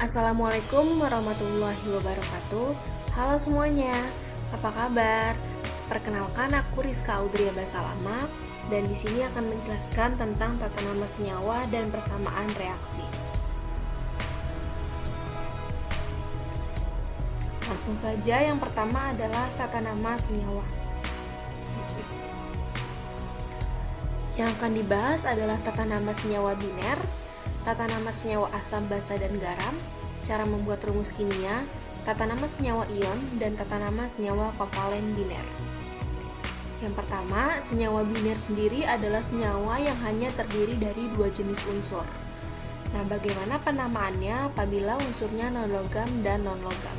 Assalamualaikum warahmatullahi wabarakatuh. Halo semuanya, apa kabar? Perkenalkan, aku Rizka Audria Basalamah dan di sini akan menjelaskan tentang tata nama senyawa dan persamaan reaksi. Langsung saja, yang pertama adalah tata nama senyawa. Yang akan dibahas adalah tata nama senyawa biner, tata nama senyawa asam, basa, dan garam, cara membuat rumus kimia, tata nama senyawa ion, dan tata nama senyawa kovalen biner. Yang pertama, senyawa biner sendiri adalah senyawa yang hanya terdiri dari dua jenis unsur. Nah, bagaimana penamaannya apabila unsurnya non-logam dan non-logam?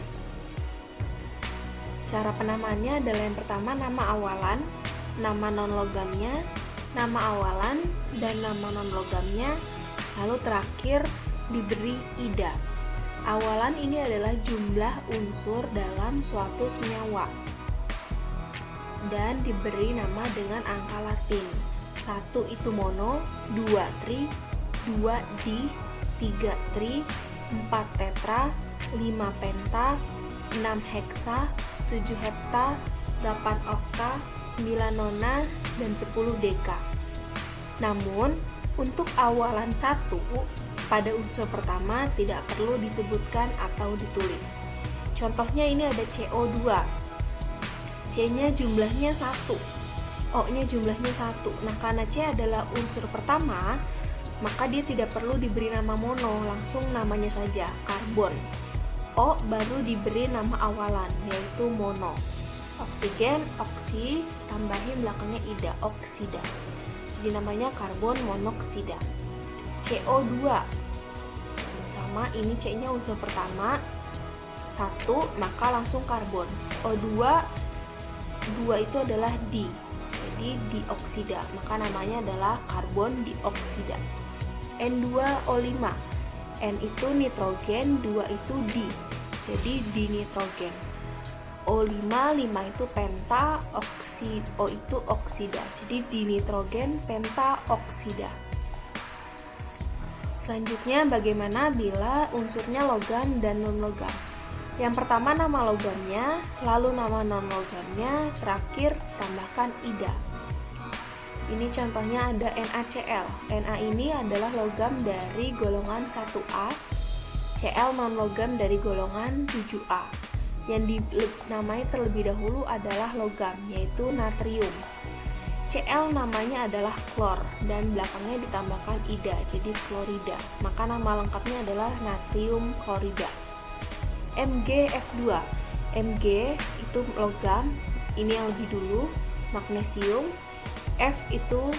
Cara penamaannya adalah yang pertama nama awalan, nama non-logamnya, nama awalan, dan nama non-logamnya. Lalu terakhir diberi ida. Awalan ini adalah jumlah unsur dalam suatu senyawa dan diberi nama dengan angka Latin. 1 itu mono, 2 tri, 2 di, 3 tri, 4 tetra, 5 penta, 6 heksa, 7 hepta, 8 okta, 9 nona, dan 10 deka. Namun untuk awalan 1, pada unsur pertama tidak perlu disebutkan atau ditulis. Contohnya ini ada CO2. C-nya jumlahnya 1, O-nya jumlahnya 1. Nah, karena C adalah unsur pertama, maka dia tidak perlu diberi nama mono, langsung namanya saja, karbon. O baru diberi nama awalan, yaitu mono. Oksigen, oksi, tambahin belakangnya ida, oksida. Jadi namanya karbon monoksida. CO2 sama, ini C-nya unsur pertama 1, maka langsung karbon. O2, 2 itu adalah di, jadi dioksida, maka namanya adalah karbon dioksida. N2O5, N itu nitrogen, 2 itu di, jadi dinitrogen. O5, 5 itu penta, O itu oksida, jadi dinitrogen pentaoksida. Selanjutnya, bagaimana bila unsurnya logam dan non-logam? Yang pertama nama logamnya, lalu nama non-logamnya, terakhir tambahkan ida. Ini contohnya ada NaCl. Na ini adalah logam dari golongan 1A, Cl non-logam dari golongan 7A. Yang dinamai terlebih dahulu adalah logam, yaitu natrium. Cl namanya adalah klor dan belakangnya ditambahkan ida, jadi klorida. Maka nama lengkapnya adalah natrium klorida. MgF2. Mg itu logam, ini yang lebih dulu, magnesium. F itu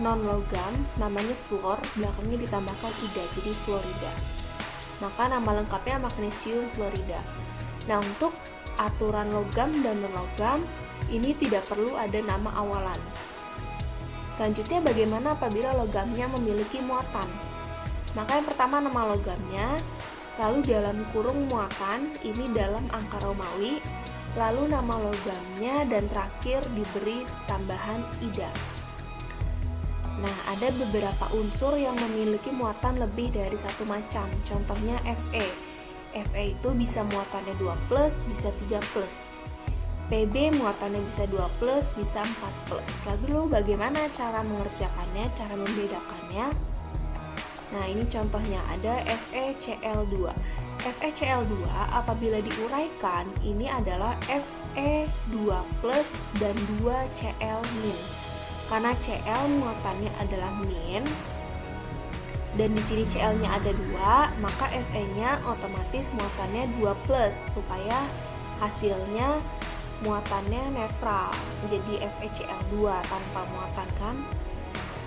non-logam, namanya fluor, belakangnya ditambahkan ida, jadi fluorida. Maka nama lengkapnya magnesium fluorida. Nah, untuk aturan logam dan non-logam, ini tidak perlu ada nama awalan. Selanjutnya, bagaimana apabila logamnya memiliki muatan? Maka yang pertama nama logamnya, lalu dalam kurung muatan, ini dalam angka Romawi, lalu nama logamnya, dan terakhir diberi tambahan ida. Nah, ada beberapa unsur yang memiliki muatan lebih dari satu macam, contohnya Fe. Fe itu bisa muatannya 2+, bisa 3+. Pb muatannya bisa 2+, bisa 4+. Lalu bagaimana cara mengerjakannya, cara membedakannya? Nah, ini contohnya ada FeCl2. FeCl2 apabila diuraikan, ini adalah Fe2+ dan 2Cl-. Karena Cl muatannya adalah min, dan di sini Cl-nya ada 2, maka Fe-nya otomatis muatannya 2+, supaya hasilnya muatannya netral, jadi FeCl2 tanpa muatan kan.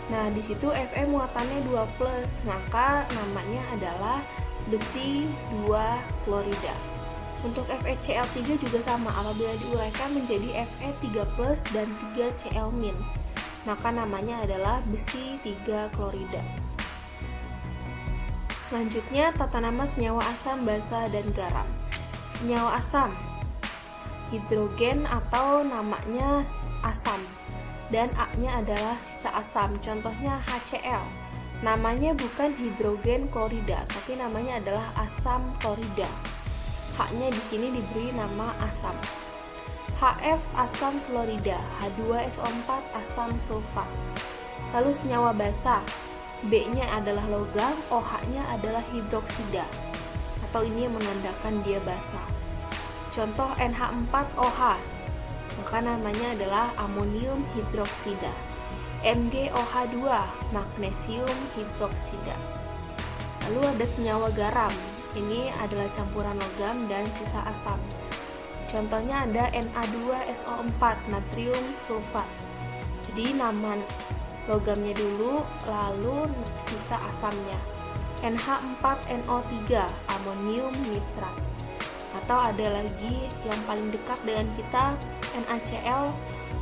Nah, di situ Fe muatannya 2+, maka namanya adalah besi 2 klorida. Untuk FeCl3 juga sama, apabila diuraikan menjadi Fe3+ dan 3Cl-, maka namanya adalah besi 3 klorida. Selanjutnya, tata nama senyawa asam, basa, dan garam. Senyawa asam, hidrogen atau namanya asam, dan A-nya adalah sisa asam, contohnya HCl. Namanya bukan hidrogen klorida, tapi namanya adalah asam klorida. H-nya di sini diberi nama asam. HF asam fluorida, H2SO4 asam sulfat. Lalu senyawa basa, B-nya adalah logam, OH-nya adalah hidroksida, atau ini yang menandakan dia basa. Contoh NH4OH, maka namanya adalah amonium hidroksida. MgOH2, magnesium hidroksida. Lalu ada senyawa garam, ini adalah campuran logam dan sisa asam. Contohnya ada Na2SO4, natrium sulfat. Jadi nama logamnya dulu, lalu sisa asamnya. NH4NO3, amonium nitrat. Atau ada lagi yang paling dekat dengan kita, NaCl,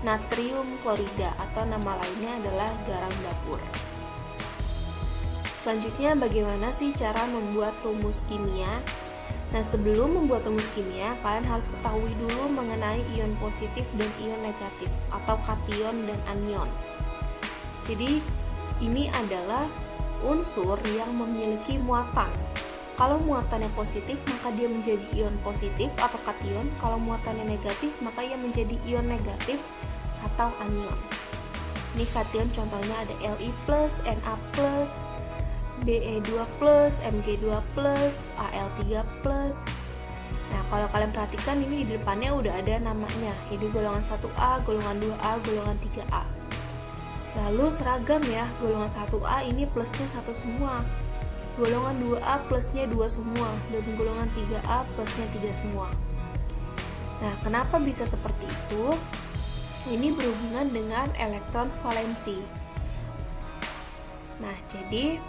natrium klorida, atau nama lainnya adalah garam dapur. Selanjutnya, bagaimana sih cara membuat rumus kimia? Nah, sebelum membuat rumus kimia, kalian harus ketahui dulu mengenai ion positif dan ion negatif, atau kation dan anion. Jadi, ini adalah unsur yang memiliki muatan. Kalau muatannya positif, maka dia menjadi ion positif atau kation. Kalau muatannya negatif, maka ia menjadi ion negatif atau anion. Ini kation contohnya ada Li+, Na+, Be2+, Mg2+, Al3+. Nah, kalau kalian perhatikan ini di depannya udah ada namanya. Ini golongan 1A, golongan 2A, golongan 3A. Lalu seragam ya, golongan 1A ini plusnya 1 semua. Golongan 2A plusnya 2 semua, dan golongan 3A plusnya 3 semua. Nah, kenapa bisa seperti itu? Ini berhubungan dengan elektron valensi. Nah, jadi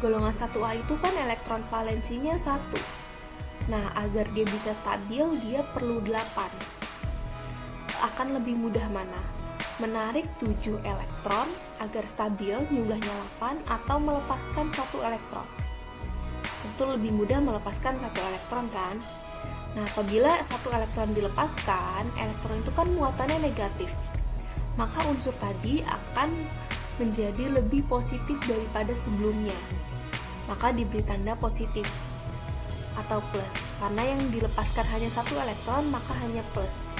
golongan 1A itu kan elektron valensinya 1. Nah, agar dia bisa stabil, dia perlu 8. Akan lebih mudah mana? Menarik 7 elektron agar stabil jumlahnya 8, atau melepaskan 1 elektron. Tentu lebih mudah melepaskan 1 elektron kan? Nah, apabila 1 elektron dilepaskan, elektron itu kan muatannya negatif. Maka unsur tadi akan menjadi lebih positif daripada sebelumnya. Maka diberi tanda positif atau plus. Karena yang dilepaskan hanya 1 elektron, maka hanya plus.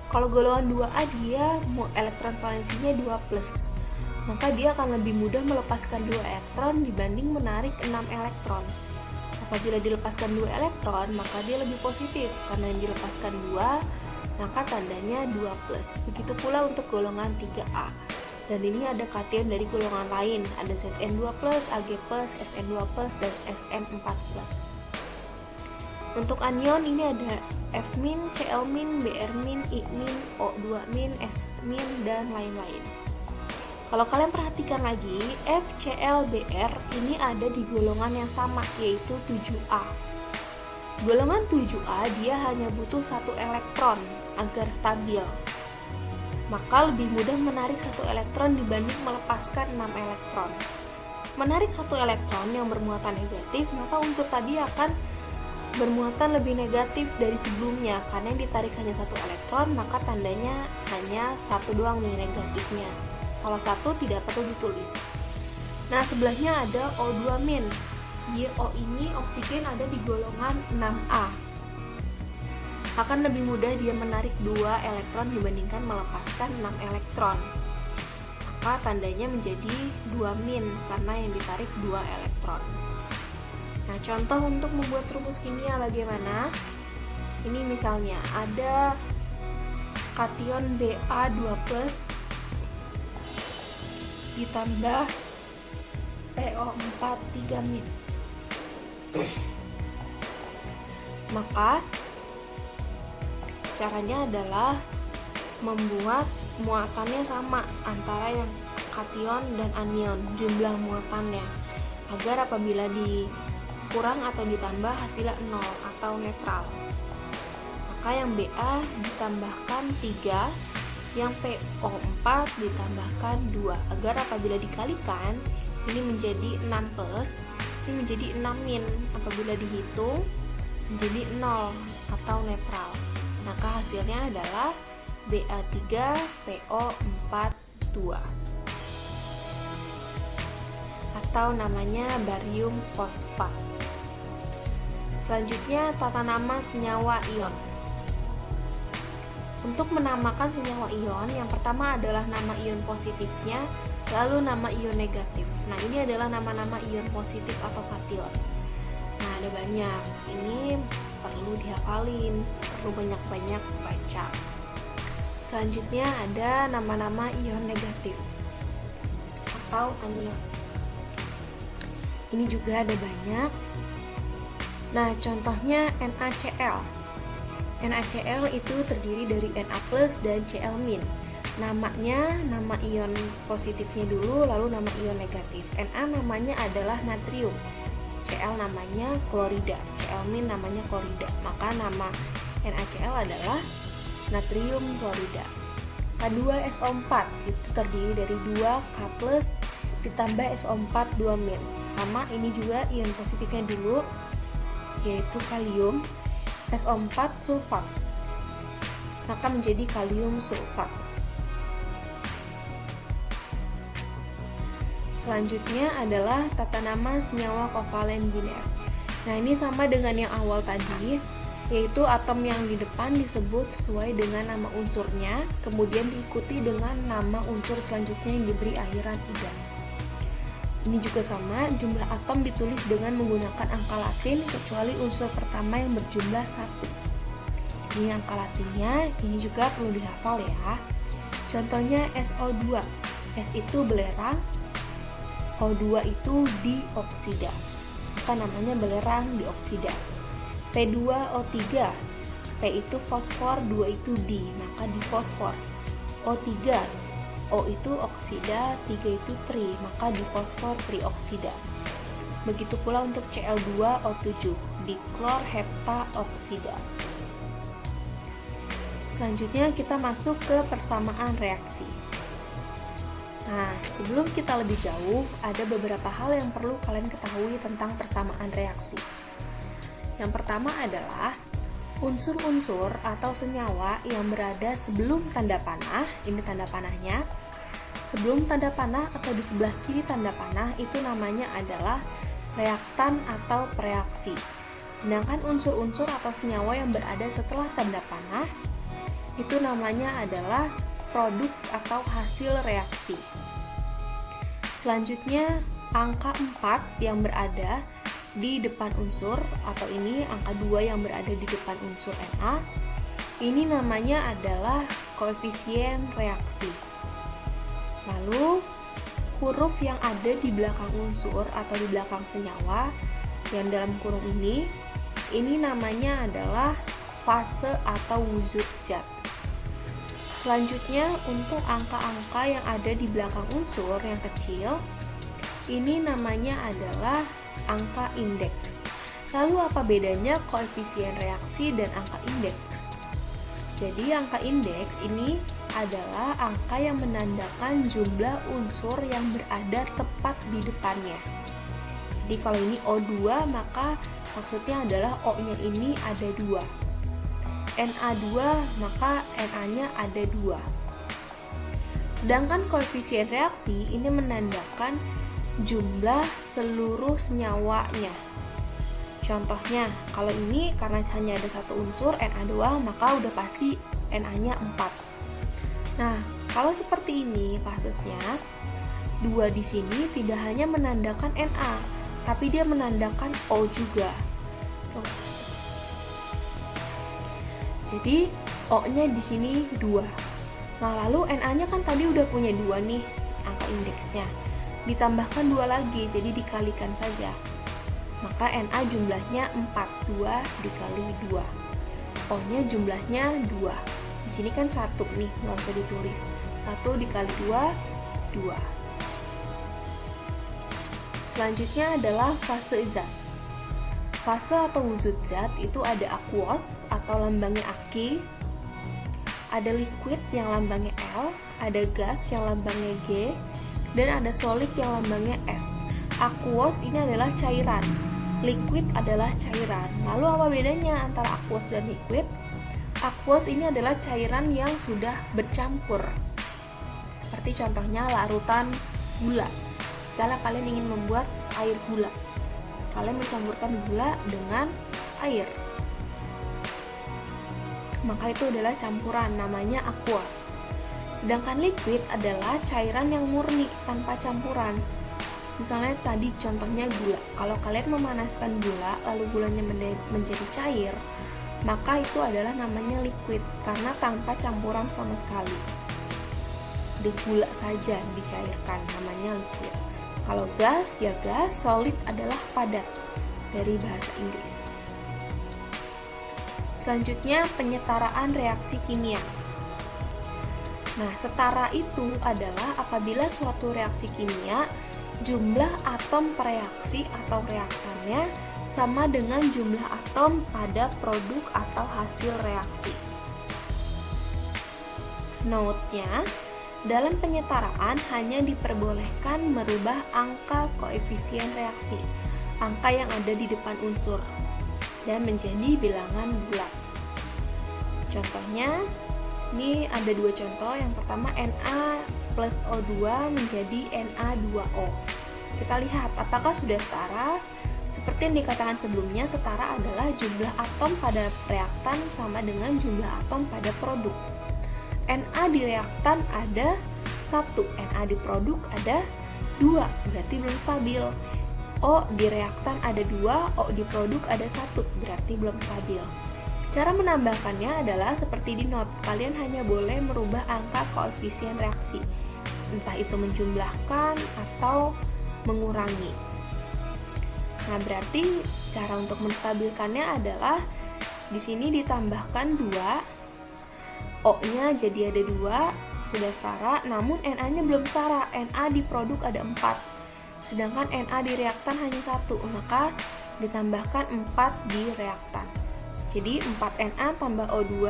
Kalau golongan 2A dia elektron valensinya 2+, maka dia akan lebih mudah melepaskan 2 elektron dibanding menarik 6 elektron. Apabila dilepaskan 2 elektron, maka dia lebih positif, karena yang dilepaskan 2, maka tandanya 2+. Begitu pula untuk golongan 3A. Dan ini ada kation dari golongan lain, ada Zn2+, Ag+, Sn2+, dan Sn4+. Untuk anion ini ada F-, Cl-, Br-, I-, O2-, S-, dan lain-lain. Kalau kalian perhatikan lagi, F, Cl, Br ini ada di golongan yang sama, yaitu 7A. Golongan 7A dia hanya butuh 1 elektron agar stabil. Maka lebih mudah menarik 1 elektron dibanding melepaskan 6 elektron. Menarik 1 elektron yang bermuatan negatif, maka unsur tadi akan bermuatan lebih negatif dari sebelumnya, karena yang ditarik hanya 1 elektron, maka tandanya hanya 1 doang nih negatifnya. Kalau 1 tidak perlu ditulis. Nah, sebelahnya ada O2-. Di O ini oksigen ada di golongan 6A. Akan lebih mudah dia menarik 2 elektron dibandingkan melepaskan 6 elektron. Maka tandanya menjadi 2- karena yang ditarik 2 elektron. Nah, contoh untuk membuat rumus kimia bagaimana? Ini misalnya ada kation Ba2+ ditambah PO4 3-. Maka caranya adalah membuat muatannya sama antara yang kation dan anion, jumlah muatannya, agar apabila dikurang atau ditambah hasilnya 0 atau netral. Maka yang Ba ditambahkan 3, yang PO4 ditambahkan 2, agar apabila dikalikan ini menjadi 6+, ini menjadi 6-. Apabila dihitung menjadi 0 atau netral. Maka hasilnya adalah Ba3 PO4 2. atau namanya barium fosfat. Selanjutnya, tata nama senyawa ion. Untuk menamakan senyawa ion, yang pertama adalah nama ion positifnya, lalu nama ion negatif. Nah, ini adalah nama-nama ion positif atau kation. Nah, ada banyak. Ini perlu dihafalin, perlu banyak-banyak baca. Selanjutnya ada nama-nama ion negatif atau anion. Ini juga ada banyak. Nah, contohnya NaCl. NaCl itu terdiri dari Na+ dan Cl-. Namanya, nama ion positifnya dulu, lalu nama ion negatif. Na namanya adalah natrium, Cl namanya klorida, Cl- namanya klorida. Maka nama NaCl adalah natrium klorida. K2SO4 itu terdiri dari 2K+ ditambah SO4 2-. Sama, ini juga ion positifnya dulu, yaitu kalium, SO4 sulfat, maka menjadi kalium sulfat. Selanjutnya adalah tata nama senyawa kovalen biner. Nah, ini sama dengan yang awal tadi, yaitu atom yang di depan disebut sesuai dengan nama unsurnya, kemudian diikuti dengan nama unsur selanjutnya yang diberi akhiran ida. Ini juga sama, jumlah atom ditulis dengan menggunakan angka Latin kecuali unsur pertama yang berjumlah 1. Ini angka Latinnya, ini juga perlu dihafal ya. Contohnya SO2. S itu belerang, O2 itu dioksida, maka namanya belerang dioksida. P2O3. P itu fosfor, 2 itu di, maka difosfor. O3. O itu oksida, 3 itu tri, maka difosfor trioksida. Begitu pula untuk Cl2O7, diklor heptaoksida. Selanjutnya kita masuk ke persamaan reaksi. Nah, sebelum kita lebih jauh, ada beberapa hal yang perlu kalian ketahui tentang persamaan reaksi. Yang pertama adalah unsur-unsur atau senyawa yang berada sebelum tanda panah, ini tanda panahnya. Sebelum tanda panah atau di sebelah kiri tanda panah itu namanya adalah reaktan atau preaksi. Sedangkan unsur-unsur atau senyawa yang berada setelah tanda panah itu namanya adalah produk atau hasil reaksi. Selanjutnya, angka 4 yang berada di depan unsur, atau ini angka 2 yang berada di depan unsur Na, ini namanya adalah koefisien reaksi. Lalu, huruf yang ada di belakang unsur atau di belakang senyawa yang dalam kurung ini namanya adalah fase atau wujud zat. Selanjutnya, untuk angka-angka yang ada di belakang unsur yang kecil, ini namanya adalah angka indeks. Lalu apa bedanya koefisien reaksi dan angka indeks? Jadi angka indeks ini adalah angka yang menandakan jumlah unsur yang berada tepat di depannya. Jadi kalau ini O2, maka maksudnya adalah O-nya ini ada 2. Na2, maka Na-nya ada 2. Sedangkan koefisien reaksi ini menandakan jumlah seluruh senyawanya. Contohnya, kalau ini karena hanya ada satu unsur Na2, maka udah pasti Na-nya 4. Nah, kalau seperti ini kasusnya, 2 di sini tidak hanya menandakan Na, tapi dia menandakan O juga. Jadi, O-nya di sini 2. Nah, lalu Na-nya kan tadi udah punya 2 nih, angka indeksnya. Ditambahkan 2 lagi, jadi dikalikan saja. Maka Na jumlahnya 4, 2 dikali 2. O-nya jumlahnya 2. Di sini kan 1 nih, nggak usah ditulis. 1 dikali 2, 2. Selanjutnya adalah fase zat. Fase atau wujud zat itu ada aquos atau lambangnya Aq, ada liquid yang lambangnya L, ada gas yang lambangnya G, dan ada solid yang lambangnya S. Aquos ini adalah cairan, liquid adalah cairan. Lalu apa bedanya antara aquos dan liquid? Aquos ini adalah cairan yang sudah bercampur, seperti contohnya larutan gula. Misalnya kalian ingin membuat air gula, kalian mencampurkan gula dengan air, maka itu adalah campuran, namanya aqueous. Sedangkan liquid adalah cairan yang murni tanpa campuran. Misalnya tadi contohnya gula. Kalau kalian memanaskan gula lalu gulanya menjadi cair, maka itu adalah namanya liquid karena tanpa campuran sama sekali. Di gula saja dicairkan, namanya liquid. Kalau gas, ya gas. Solid adalah padat dari bahasa Inggris. Selanjutnya penyetaraan reaksi kimia. Nah, setara itu adalah apabila suatu reaksi kimia jumlah atom per reaksi atau reaktannya sama dengan jumlah atom pada produk atau hasil reaksi. Note-nya, dalam penyetaraan hanya diperbolehkan merubah angka koefisien reaksi, angka yang ada di depan unsur, dan menjadi bilangan bulat. Contohnya, ini ada dua contoh. Yang pertama, Na plus O2 menjadi Na2O. Kita lihat apakah sudah setara. Seperti yang dikatakan sebelumnya, setara adalah jumlah atom pada reaktan sama dengan jumlah atom pada produk. Na di reaktan ada 1, Na di produk ada 2, berarti belum stabil. O di reaktan ada 2, O di produk ada 1, berarti belum stabil. Cara menambahkannya adalah seperti di note, kalian hanya boleh merubah angka koefisien reaksi, entah itu menjumlahkan atau mengurangi. Nah, berarti cara untuk menstabilkannya adalah di sini ditambahkan 2, O-nya jadi ada 2, sudah setara, namun Na-nya belum setara. Na di produk ada 4, sedangkan Na di reaktan hanya 1, maka ditambahkan 4 di reaktan. Jadi 4Na tambah O2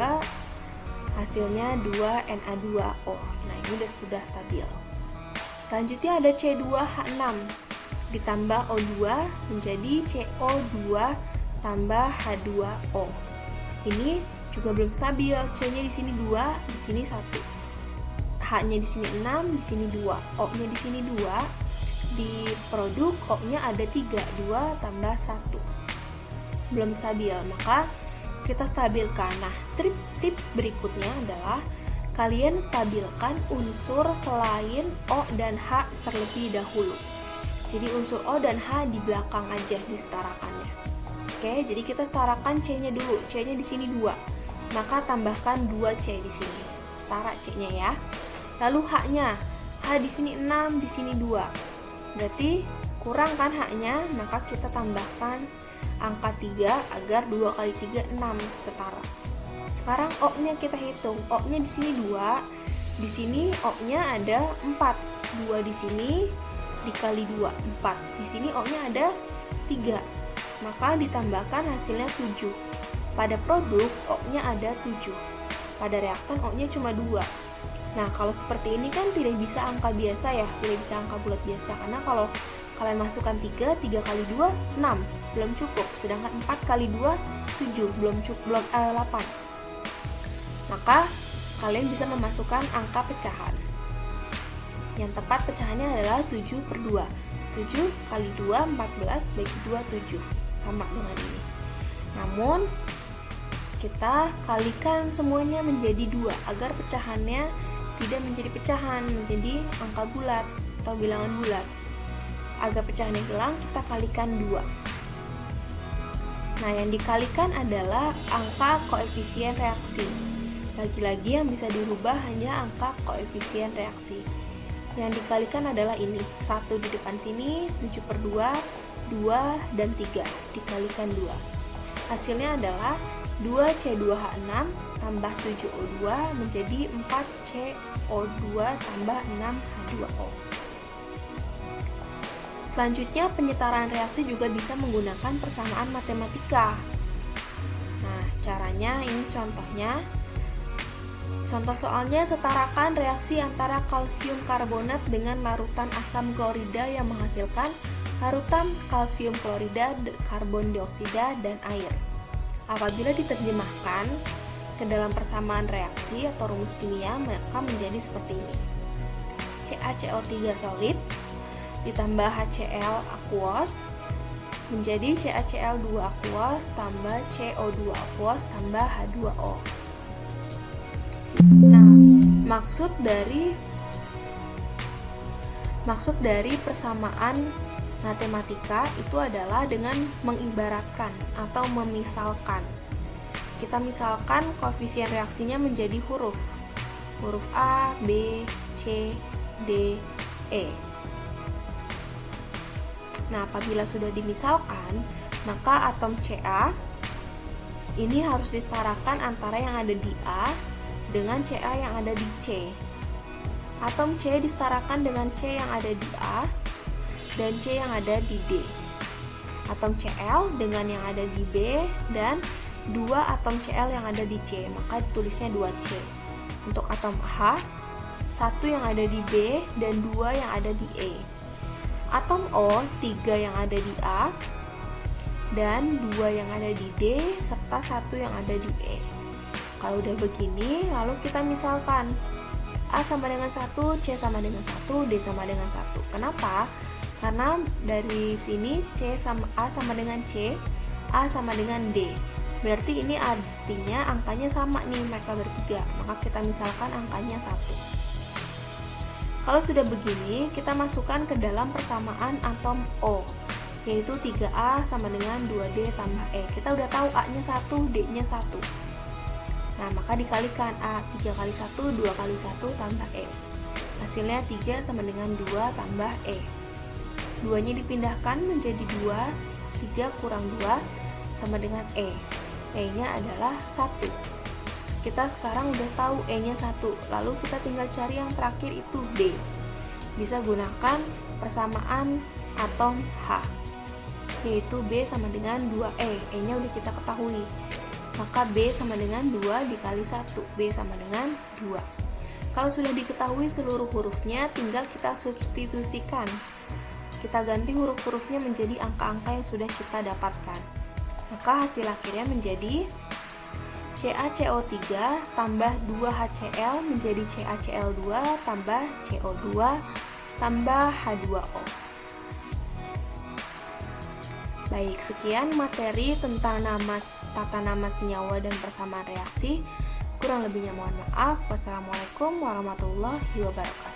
hasilnya 2Na2O. Nah, ini sudah stabil. Selanjutnya ada C2H6 ditambah O2 menjadi CO2 tambah H2O. Ini juga belum stabil. C-nya di sini 2, di sini 1. H-nya di sini 6, di sini 2. O-nya di sini 2. Di produk O-nya ada 3, 2 tambah 1. Belum stabil, maka kita stabilkan. Nah, tips berikutnya adalah kalian stabilkan unsur selain O dan H terlebih dahulu. Jadi unsur O dan H di belakang aja disetarakannya. Oke, jadi kita setarakan C-nya dulu. C-nya di sini 2. Maka tambahkan 2C di sini. Setara C-nya ya. Lalu H-nya. H di sini 6, di sini 2. Berarti kurang kan H-nya, maka kita tambahkan angka 3 agar 2 kali 3 6 setara. Sekarang O-nya kita hitung. O-nya di sini 2. Di sini O-nya ada 4. 2 di sini dikali 2, 4. Di sini O-nya ada 3. Maka ditambahkan hasilnya 7. Pada produk O-nya ada 7. Pada reaktan O-nya cuma 2. Nah, kalau seperti ini kan tidak bisa angka biasa ya, tidak bisa angka bulat biasa. Karena kalau kalian masukkan 3, 3 kali 2, 6, belum cukup. Sedangkan 4 kali 2, 7, belum cukup, 8. Maka, kalian bisa memasukkan angka pecahan. Yang tepat pecahannya adalah 7 per 2. 7 kali 2, 14, bagi 2, 7. Sama dengan ini. Namun, kita kalikan semuanya menjadi 2, agar pecahannya tidak menjadi pecahan, menjadi angka bulat atau bilangan bulat. Agar pecahannya hilang, kita kalikan 2. Nah, yang dikalikan adalah angka koefisien reaksi. Lagi-lagi yang bisa dirubah hanya angka koefisien reaksi. Yang dikalikan adalah ini, 1 di depan sini, 7 per 2, 2 dan 3, dikalikan 2. Hasilnya adalah 2C2H6 tambah 7O2 menjadi 4CO2 tambah 6H2O. Selanjutnya, penyetaraan reaksi juga bisa menggunakan persamaan matematika. Nah, caranya ini contohnya. Contoh soalnya, setarakan reaksi antara kalsium karbonat dengan larutan asam klorida yang menghasilkan larutan kalsium klorida, karbon dioksida, dan air. Apabila diterjemahkan ke dalam persamaan reaksi atau rumus kimia, maka menjadi seperti ini. CaCO3 solid ditambah HCl aquos menjadi CaCl2 aquos tambah CO2 aquos tambah H2O. Nah, maksud dari persamaan matematika itu adalah dengan mengibaratkan atau memisalkan. Kita misalkan koefisien reaksinya menjadi huruf A, B, C, D, E. Nah, apabila sudah dimisalkan, maka atom Ca ini harus disetarakan antara yang ada di A dengan Ca yang ada di C. Atom C disetarakan dengan C yang ada di A dan C yang ada di D. Atom Cl dengan yang ada di B dan 2 atom Cl yang ada di C, maka ditulisnya 2C. Untuk atom H, 1 yang ada di B dan 2 yang ada di E. Atom O, 3 yang ada di A dan 2 yang ada di D serta 1 yang ada di E. Kalau udah begini, lalu kita misalkan A sama dengan 1, C sama dengan 1, D sama dengan 1. Kenapa? Karena dari sini A sama dengan C, A sama dengan D. Berarti ini artinya angkanya sama nih mereka bertiga. Maka kita misalkan angkanya 1. Kalau sudah begini, kita masukkan ke dalam persamaan atom O, yaitu 3A sama dengan 2D tambah E. Kita udah tahu A-nya 1, D-nya 1. Nah, maka dikalikan A 3 kali 1, 2 kali 1 tambah E. Hasilnya 3 sama dengan 2 tambah E. 2-nya dipindahkan menjadi 2, 3 kurang 2 sama dengan E. E-nya adalah 1. Kita sekarang udah tahu E-nya 1, lalu kita tinggal cari yang terakhir itu D. Bisa gunakan persamaan atom H, yaitu B sama dengan 2E. E-nya udah kita ketahui. Maka B sama dengan 2 dikali 1, B sama dengan 2. Kalau sudah diketahui seluruh hurufnya, tinggal kita substitusikan. Kita ganti huruf-hurufnya menjadi angka-angka yang sudah kita dapatkan. Maka hasil akhirnya menjadi CaCO3 tambah 2HCl menjadi CaCl2 tambah CO2 tambah H2O. Baik, sekian materi tentang tata nama senyawa dan persamaan reaksi. Kurang lebihnya mohon maaf. Wassalamualaikum warahmatullahi wabarakatuh.